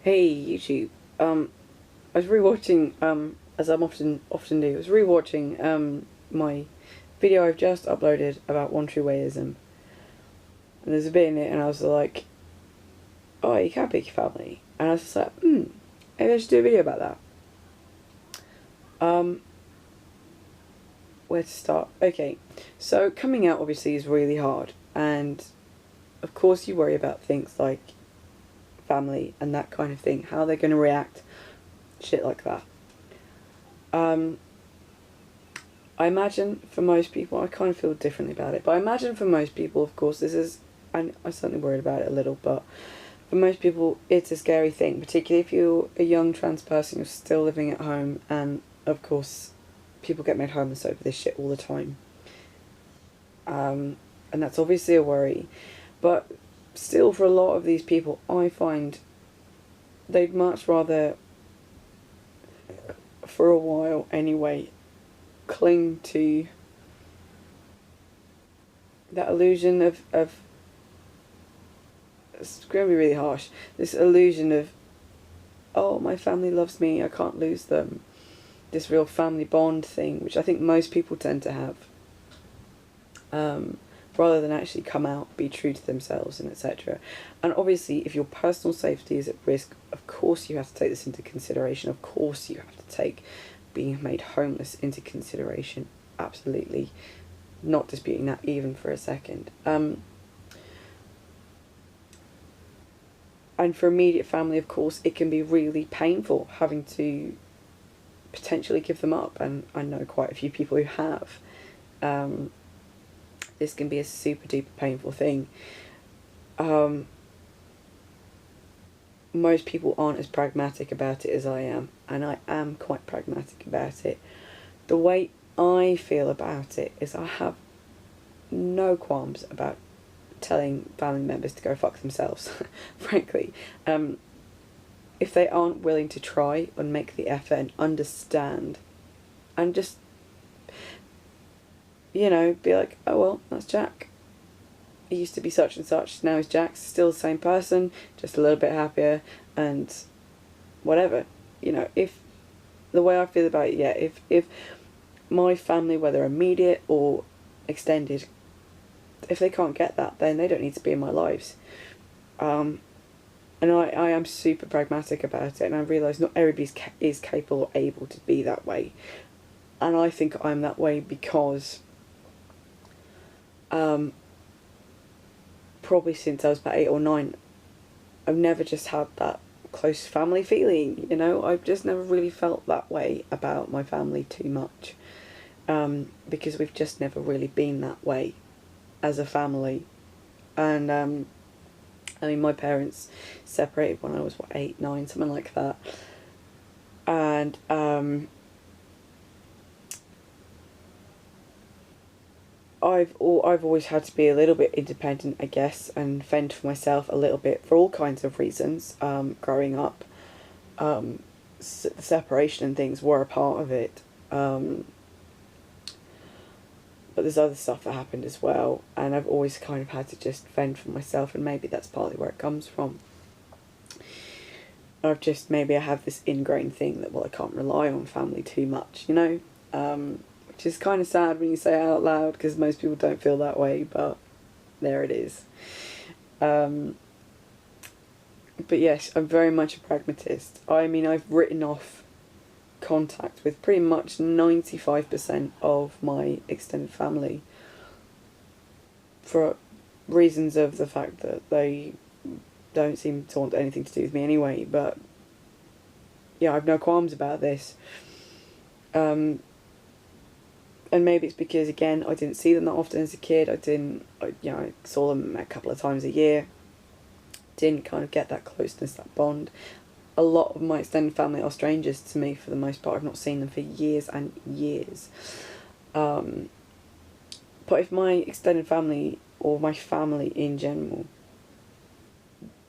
Hey YouTube. I was rewatching, as I'm often do. I was rewatching my video I've just uploaded about one true wayism, and there's a bit in it, and I was like, "Oh, you can't pick your family," and I was just like, maybe I should do a video about that. Where to start? Okay, so coming out obviously is really hard, and of course you worry about things like family and that kind of thing, how they're going to react, shit like that. I imagine for most people, I kind of feel differently about it, but I imagine for most people, of course, this is, and I'm certainly worried about it a little, but for most people, it's a scary thing, particularly if you're a young trans person, you're still living at home, and of course, people get made homeless over this shit all the time. And that's obviously a worry, but still, for a lot of these people, I find they'd much rather, for a while anyway, cling to that illusion of it's going to be really harsh, this illusion of, oh, my family loves me, I can't lose them, this real family bond thing, which I think most people tend to have, rather than actually come out, be true to themselves, and etc. And obviously, if your personal safety is at risk, of course you have to take this into consideration. Of course you have to take being made homeless into consideration. Absolutely. Not disputing that even for a second. And for immediate family, of course, it can be really painful having to potentially give them up. And I know quite a few people who have. This can be a super duper painful thing. Most people aren't as pragmatic about it as I am, and I am quite pragmatic about it. The way I feel about it is I have no qualms about telling family members to go fuck themselves, frankly. If they aren't willing to try and make the effort and understand, and just, you know, be like, oh well, that's Jack. He used to be such and such, now he's Jack, still the same person, just a little bit happier, and whatever. You know, if the way I feel about it, yeah, if my family, whether immediate or extended, if they can't get that, then they don't need to be in my lives. And I am super pragmatic about it, and I realise not everybody is capable or able to be that way. And I think I'm that way because probably since I was about 8 or 9, I've never just had that close family feeling, you know. I've just never really felt that way about my family too much, because we've just never really been that way as a family. And I mean, my parents separated when I was, what, 8, 9, something like that. And I've always had to be a little bit independent, I guess, and fend for myself a little bit for all kinds of reasons. Growing up, the separation and things were a part of it. But there's other stuff that happened as well, and I've always kind of had to just fend for myself, and maybe that's partly where it comes from. Maybe I have this ingrained thing that, well, I can't rely on family too much, you know? Which is kind of sad when you say it out loud, because most people don't feel that way, but there it is. But yes, I'm very much a pragmatist. I mean, I've written off contact with pretty much 95% of my extended family for reasons of the fact that they don't seem to want anything to do with me anyway. But yeah, I've no qualms about this. And maybe it's because, again, I didn't see them that often as a kid. I saw them a couple of times a year. Didn't kind of get that closeness, that bond. A lot of my extended family are strangers to me for the most part. I've not seen them for years and years. But if my extended family, or my family in general,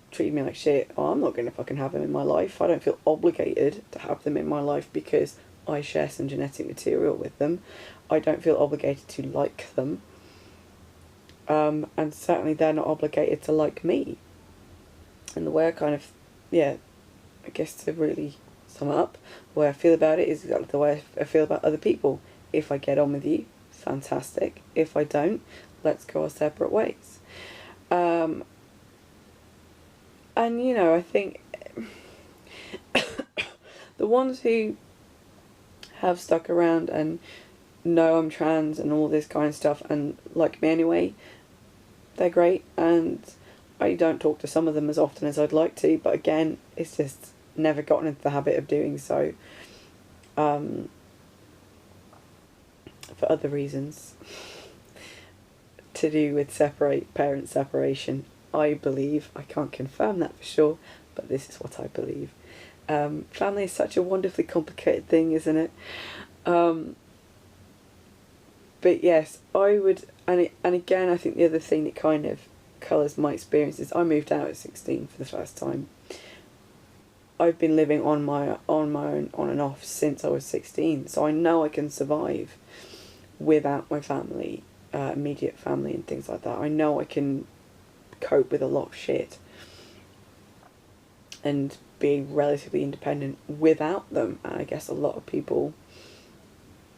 treated me like shit, I'm not going to fucking have them in my life. I don't feel obligated to have them in my life because I share some genetic material with them. I don't feel obligated to like them. And certainly they're not obligated to like me. And the way I kind of, I guess to really sum it up, the way I feel about it is exactly the way I feel about other people. If I get on with you, fantastic. If I don't, let's go our separate ways. And I think the ones who have stuck around and know I'm trans and all this kind of stuff and like me anyway, they're great, and I don't talk to some of them as often as I'd like to, but again, it's just never gotten into the habit of doing so, for other reasons, to do with parent separation, I believe. I can't confirm that for sure, but this is what I believe. Family is such a wonderfully complicated thing, isn't it? But yes, I would, and again, I think the other thing that kind of colours my experience is I moved out at 16 for the first time. I've been living on my own, on and off, since I was 16, so I know I can survive without my family, immediate family and things like that. I know I can cope with a lot of shit and be relatively independent without them. And I guess a lot of people,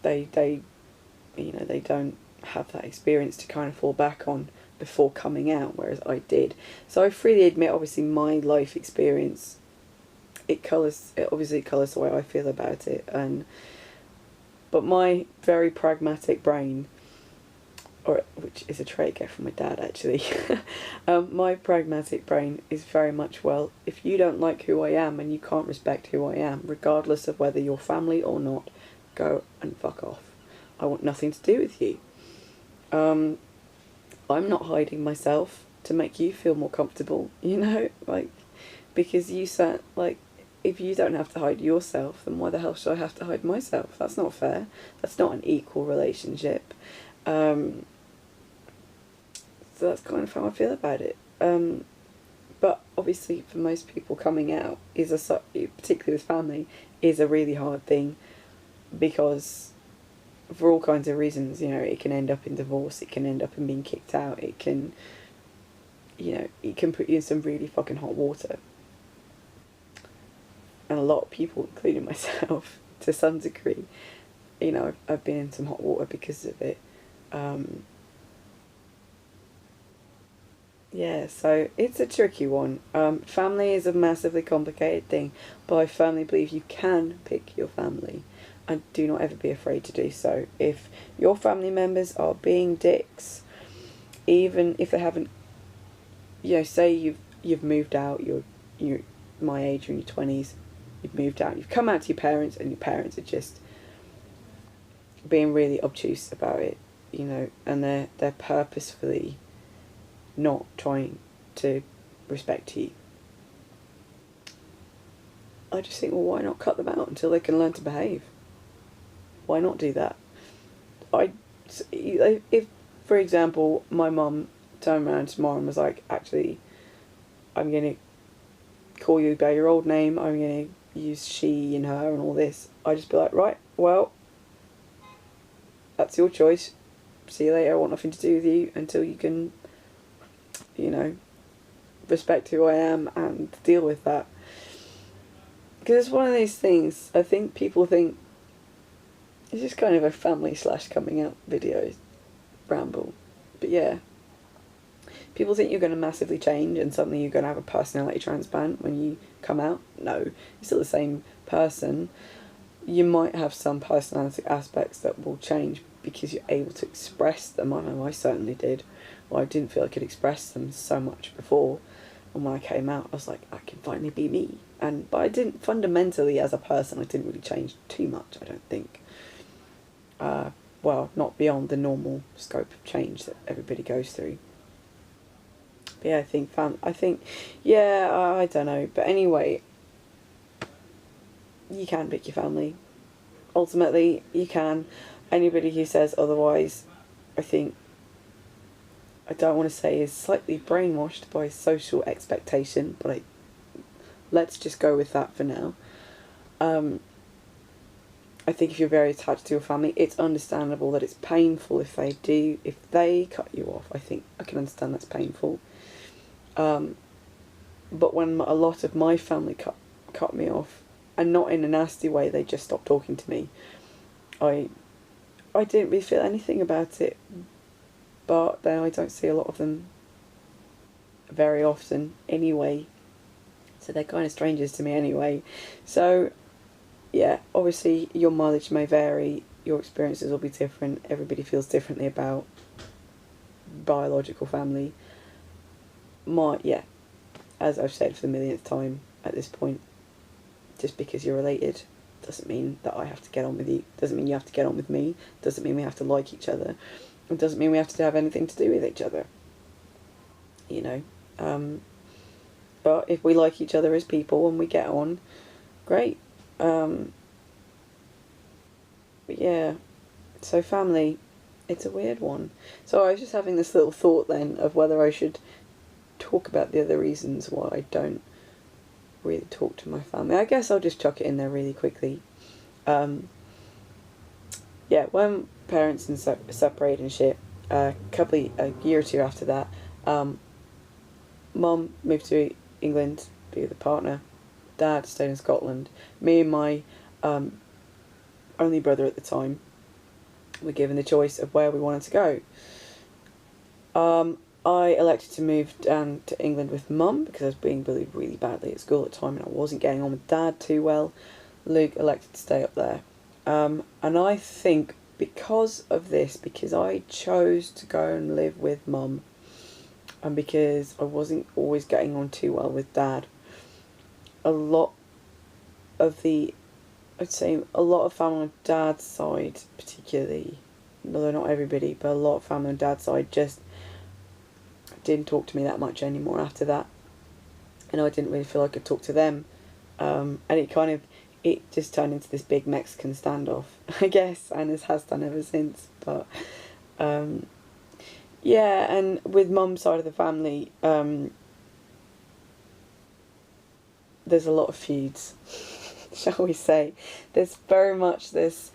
they don't have that experience to kind of fall back on before coming out, whereas I did. So I freely admit, obviously, my life experience, it obviously colours the way I feel about it, but my very pragmatic brain, which is a trait I get from my dad actually, my pragmatic brain is very much, well, if you don't like who I am and you can't respect who I am, regardless of whether you're family or not, go and fuck off. I want nothing to do with you. I'm not hiding myself to make you feel more comfortable, because you said, if you don't have to hide yourself, then why the hell should I have to hide myself? That's not fair. That's not an equal relationship. So that's kind of how I feel about it. But obviously for most people, coming out particularly with family, is a really hard thing, because for all kinds of reasons, it can end up in divorce, it can end up in being kicked out, it can put you in some really fucking hot water. And a lot of people, including myself, to some degree, I've been in some hot water because of it. So it's a tricky one. Family is a massively complicated thing, but I firmly believe you can pick your family, and do not ever be afraid to do so. If your family members are being dicks, even if they haven't, say you've moved out, you're my age, you're in your 20s, you've moved out, you've come out to your parents, and your parents are just being really obtuse about it, and they're purposefully not trying to respect you. I just think, well, why not cut them out until they can learn to behave? Why not do that? If, for example, my mum turned around tomorrow and was like, actually, I'm going to call you by your old name, I'm going to use she and her and all this, I'd just be like, right, well, that's your choice. See you later, I want nothing to do with you until you can, respect who I am and deal with that. Because it's one of these things, I think people think, it's just kind of a family / coming out video ramble. But yeah, people think you're going to massively change and suddenly you're going to have a personality transplant when you come out. No, you're still the same person. You might have some personality aspects that will change because you're able to express them. I know I certainly did. Well, I didn't feel I could express them so much before. And when I came out, I was like, I can finally be me. But I didn't, fundamentally as a person, I didn't really change too much, I don't think. Well, not beyond the normal scope of change that everybody goes through. But yeah, I don't know. But anyway, you can pick your family. Ultimately, you can. Anybody who says otherwise, I don't want to say is slightly brainwashed by social expectation, but let's just go with that for now. I think if you're very attached to your family, it's understandable that it's painful if they cut you off. I think I can understand that's painful. But when a lot of my family cut me off, and not in a nasty way. They just stopped talking to me. I didn't really feel anything about it, but then I don't see a lot of them very often anyway, so they're kind of strangers to me anyway. So yeah, obviously your mileage may vary, your experiences will be different, everybody feels differently about biological family. As I've said for the millionth time at this point, just because you're related doesn't mean that I have to get on with you, doesn't mean you have to get on with me, doesn't mean we have to like each other, it doesn't mean we have to have anything to do with each other, you know. But if we like each other as people and we get on, great. But yeah, so family, it's a weird one. So I was just having this little thought then of whether I should talk about the other reasons why I don't really talk to my family. I guess I'll just chuck it in there really quickly. When parents separated and shit, a year or two after that, Mum moved to England to be with a partner. Dad stayed in Scotland. Me and my only brother at the time were given the choice of where we wanted to go. I elected to move down to England with Mum because I was being bullied really badly at school at the time and I wasn't getting on with Dad too well. Luke elected to stay up there. And I think because of this, because I chose to go and live with Mum, and because I wasn't always getting on too well with Dad, a lot of family on Dad's side particularly, although not everybody, but a lot of family on Dad's side just didn't talk to me that much anymore after that, and I didn't really feel I could talk to them, and it just turned into this big Mexican standoff, I guess, and it has done ever since. But and with Mum's side of the family, there's a lot of feuds, shall we say. There's very much this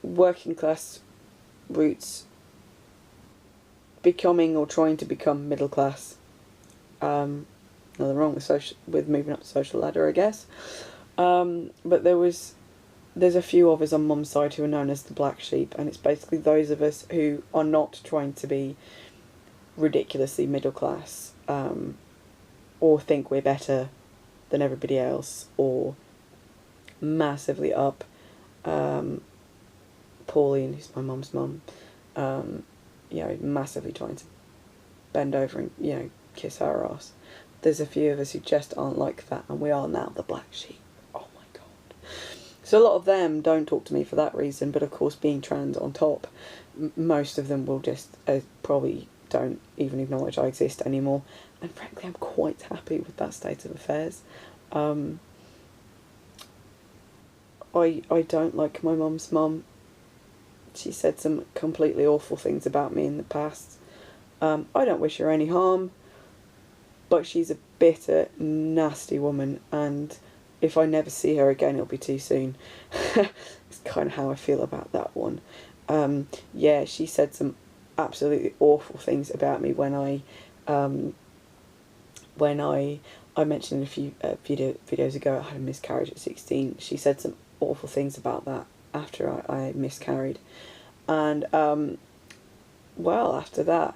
working class roots becoming or trying to become middle class. Nothing wrong with moving up the social ladder, I guess. But there's a few of us on Mum's side who are known as the black sheep, and it's basically those of us who are not trying to be ridiculously middle class, or think we're better than everybody else, or massively up Pauline, who's my mum's mum, massively trying to bend over and, kiss her ass. There's a few of us who just aren't like that, and we are now the black sheep. Oh my god. So a lot of them don't talk to me for that reason, but of course, being trans on top, most of them will just probably don't even acknowledge I exist anymore, and frankly I'm quite happy with that state of affairs. I don't like my mum's mum. She said some completely awful things about me in the past. I don't wish her any harm, but she's a bitter, nasty woman, and if I never see her again, it'll be too soon. It's kind of how I feel about that one. She said some absolutely awful things about me when I mentioned a few videos ago I had a miscarriage at 16. She said some awful things about that after I miscarried, and after that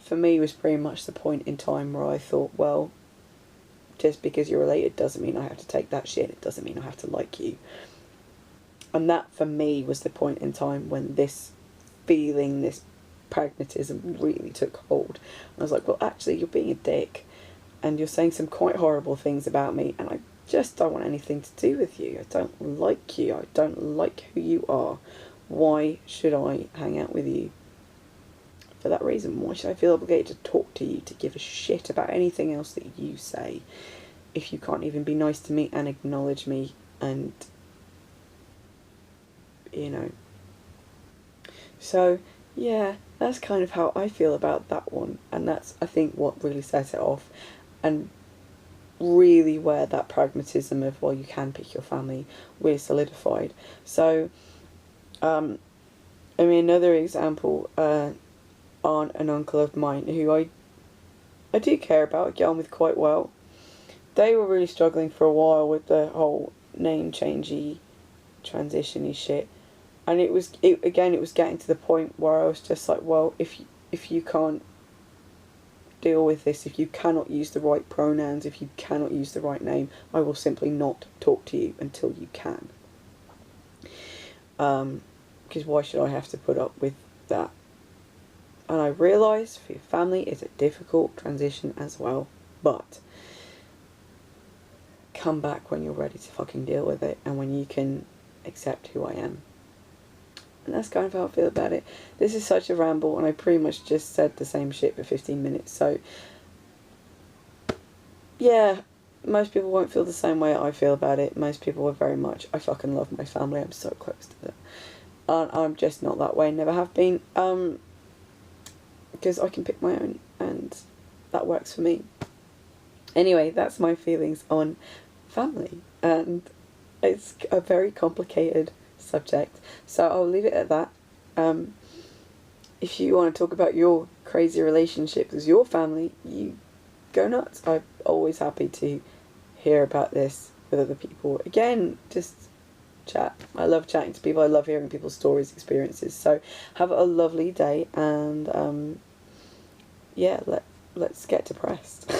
for me was pretty much the point in time where I thought, well, just because you're related doesn't mean I have to take that shit, it doesn't mean I have to like you. And that for me was the point in time when this feeling, this pragmatism really took hold. And I was like, well, actually you're being a dick and you're saying some quite horrible things about me, and I just don't want anything to do with you. I don't like you. I don't like who you are. Why should I hang out with you? For that reason, why should I feel obligated to talk to you, to give a shit about anything else that you say, if you can't even be nice to me and acknowledge me, and So yeah, that's kind of how I feel about that one, and that's, I think, what really set it off, and really where that pragmatism of, well, you can pick your family, really solidified. So another example, aunt and uncle of mine who I do care about, I get on with quite well. they were really struggling for a while with the whole name changey, transition-y shit. And it was getting to the point where I was just like, well, if you can't deal with this, if you cannot use the right pronouns, if you cannot use the right name, I will simply not talk to you until you can. Because why should I have to put up with that? And I realise for your family it's a difficult transition as well, but come back when you're ready to fucking deal with it, and when you can accept who I am. And that's kind of how I feel about it. This is such a ramble, and I pretty much just said the same shit for 15 minutes, so yeah, most people won't feel the same way I feel about it. Most people are very much, I fucking love my family, I'm so close to them. I'm just not that way, never have been, because I can pick my own, and that works for me. Anyway, that's my feelings on family, and it's a very complicated subject, so I'll leave it at that. If you want to talk about your crazy relationships with your family, you go nuts. I'm always happy to hear about this with other people. Again, just chat. I love chatting to people. I love hearing people's stories, experiences. So have a lovely day, and yeah, let's get depressed.